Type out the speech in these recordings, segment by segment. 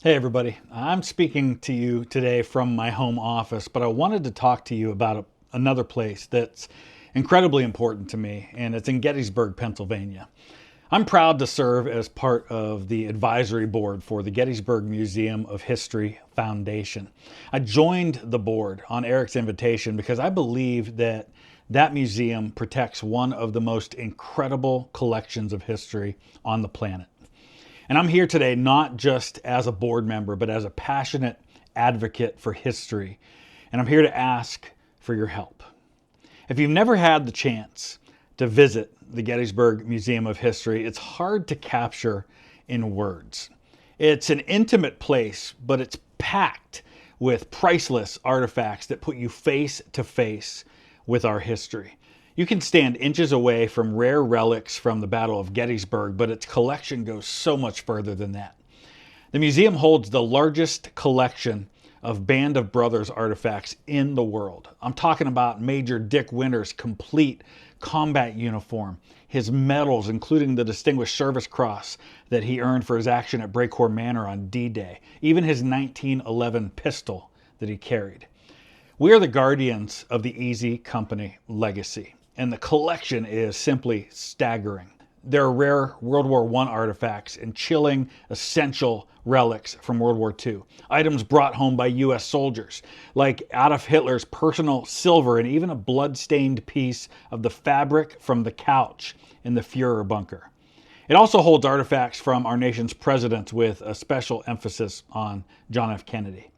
Hey everybody, I'm speaking to you today from my home office, but I wanted to talk to you about another place that's incredibly important to me, and it's in Gettysburg, Pennsylvania. I'm proud to serve as part of the advisory board for the Gettysburg Museum of History Foundation. I joined the board on Eric's invitation because I believe that museum protects one of the most incredible collections of history on the planet. And I'm here today not just as a board member, but as a passionate advocate for history. And I'm here to ask for your help. If you've never had the chance to visit the Gettysburg Museum of History, it's hard to capture in words. It's an intimate place, but it's packed with priceless artifacts that put you face to face with our history. You can stand inches away from rare relics from the Battle of Gettysburg, but its collection goes so much further than that. The museum holds the largest collection of Band of Brothers artifacts in the world. I'm talking about Major Dick Winter's complete combat uniform, his medals, including the Distinguished Service Cross that he earned for his action at Brecourt Manor on D-Day, even his 1911 pistol that he carried. We are the guardians of the Easy Company legacy, and the collection is simply staggering. There are rare World War I artifacts and chilling, essential relics from World War II. Items brought home by U.S. soldiers, like Adolf Hitler's personal silver and even a blood-stained piece of the fabric from the couch in the Fuhrer bunker. It also holds artifacts from our nation's presidents with a special emphasis on John F. Kennedy.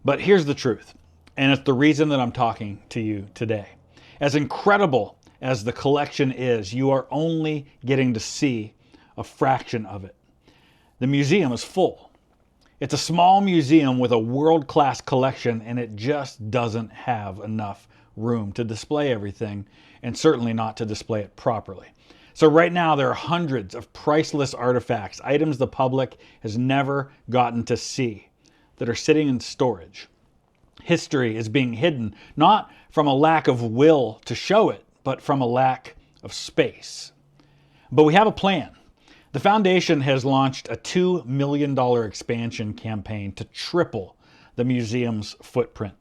But here's the truth, and it's the reason that I'm talking to you today. As incredible as the collection is, you are only getting to see a fraction of it. The museum is full. It's a small museum with a world-class collection, and it just doesn't have enough room to display everything, and certainly not to display it properly. So right now there are hundreds of priceless artifacts, items the public has never gotten to see, that are sitting in storage. History is being hidden, not from a lack of will to show it, but from a lack of space. But we have a plan. The foundation has launched a $2 million expansion campaign to triple the museum's footprint.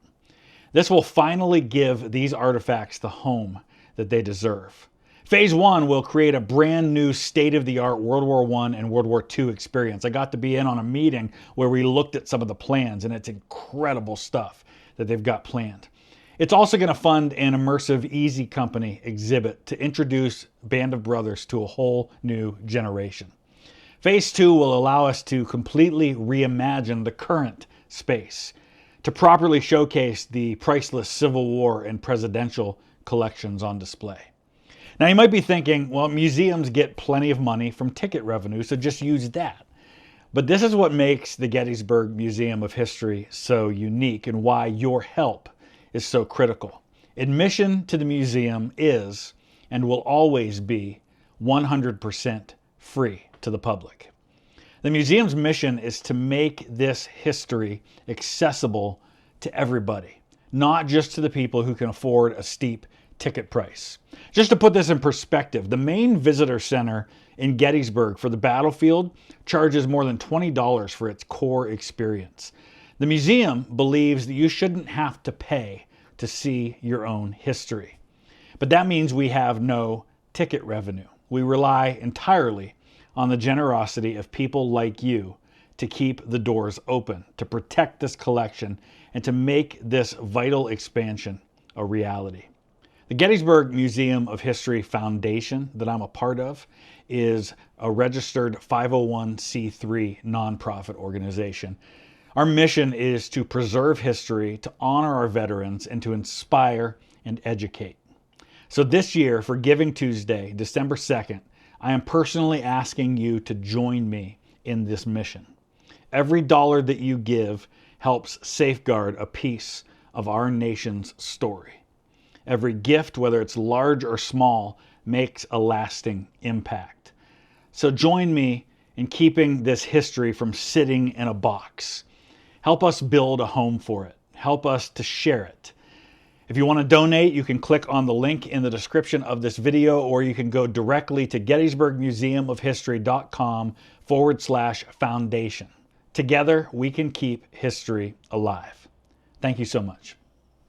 This will finally give these artifacts the home that they deserve. Phase 1 will create a brand new state-of-the-art World War I and World War II experience. I got to be in on a meeting where we looked at some of the plans, and it's incredible stuff that they've got planned. It's also going to fund an immersive Easy Company exhibit to introduce Band of Brothers to a whole new generation. Phase 2 will allow us to completely reimagine the current space, to properly showcase the priceless Civil War and presidential collections on display. Now you might be thinking, well, museums get plenty of money from ticket revenue, so just use that. But this is what makes the Gettysburg Museum of History so unique and why your help is so critical. Admission to the museum is and will always be 100% free to the public. The museum's mission is to make this history accessible to everybody, not just to the people who can afford a steep ticket price. Just to put this in perspective, the main visitor center in Gettysburg for the battlefield charges more than $20 for its core experience. The museum believes that you shouldn't have to pay to see your own history. But that means we have no ticket revenue. We rely entirely on the generosity of people like you to keep the doors open, to protect this collection, and to make this vital expansion a reality. The Gettysburg Museum of History Foundation that I'm a part of is a registered 501c3 nonprofit organization. Our mission is to preserve history, to honor our veterans, and to inspire and educate. So this year, for Giving Tuesday, December 2nd, I am personally asking you to join me in this mission. Every dollar that you give helps safeguard a piece of our nation's story. Every gift, whether it's large or small, makes a lasting impact. So join me in keeping this history from sitting in a box. Help us build a home for it. Help us to share it. If you want to donate, you can click on the link in the description of this video, or you can go directly to gettysburgmuseumofhistory.com/foundation. Together, we can keep history alive. Thank you so much.